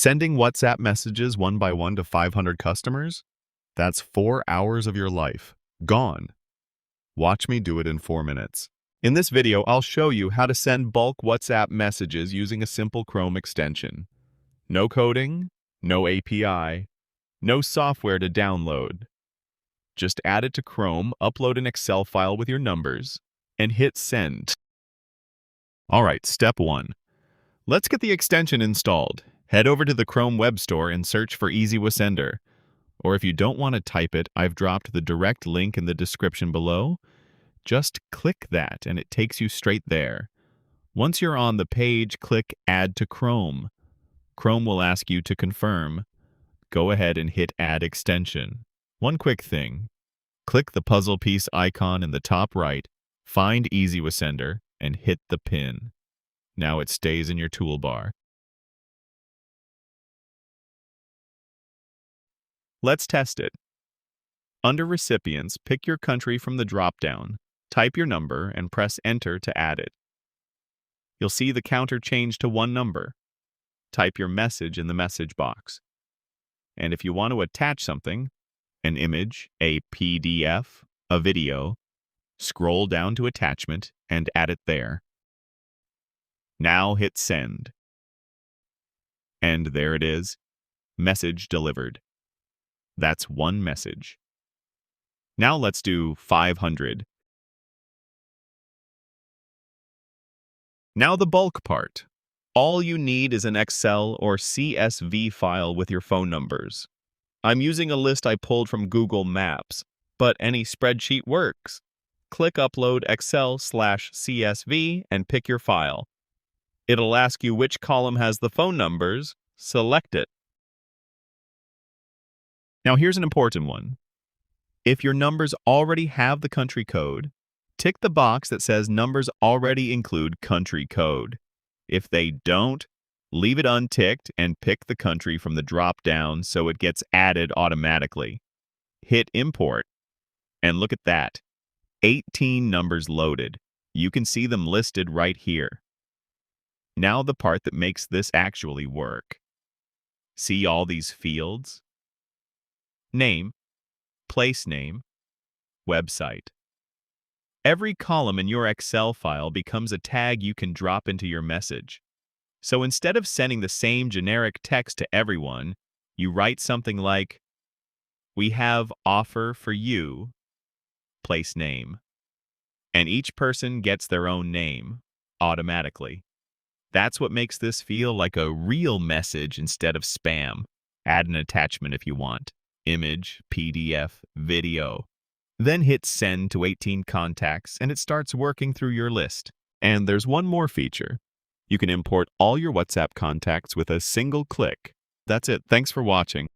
Sending WhatsApp messages one by one to 500 customers? That's 4 hours of your life. Gone. Watch me do it in 4 minutes. In this video, I'll show you how to send bulk WhatsApp messages using a simple Chrome extension. No coding, no API, no software to download. Just add it to Chrome, upload an Excel file with your numbers, and hit send. Alright, step 1. Let's get the extension installed. Head over to the Chrome Web Store and search for EasyWasender. Or if you don't want to type it, I've dropped the direct link in the description below. Just click that and it takes you straight there. Once you're on the page, click Add to Chrome. Chrome will ask you to confirm. Go ahead and hit Add Extension. One quick thing. Click the puzzle piece icon in the top right, find EasyWasender, and hit the pin. Now it stays in your toolbar. Let's test it. Under Recipients, pick your country from the drop-down, type your number, and press Enter to add it. You'll see the counter change to 1 number. Type your message in the message box. And if you want to attach something, an image, a PDF, a video, scroll down to Attachment and add it there. Now hit Send. And there it is. Message delivered. That's 1 message. Now let's do 500. Now the bulk part. All you need is an Excel or CSV file with your phone numbers. I'm using a list I pulled from Google Maps, but any spreadsheet works. Click Upload Excel/CSV and pick your file. It'll ask you which column has the phone numbers. Select it. Now here's an important one. If your numbers already have the country code, tick the box that says numbers already include country code. If they don't, leave it unticked and pick the country from the drop-down so it gets added automatically. Hit Import, and look at that. 18 numbers loaded. You can see them listed right here. Now the part that makes this actually work. See all these fields? Name, place name, website. Every column in your Excel file becomes a tag you can drop into your message. So instead of sending the same generic text to everyone, you write something like, "We have offer for you," place name. And each person gets their own name automatically. That's what makes this feel like a real message instead of spam. Add an attachment if you want. Image, PDF, video. Then hit Send to 18 contacts and it starts working through your list. And there's one more feature. You can import all your WhatsApp contacts with a single click. That's it. Thanks for watching.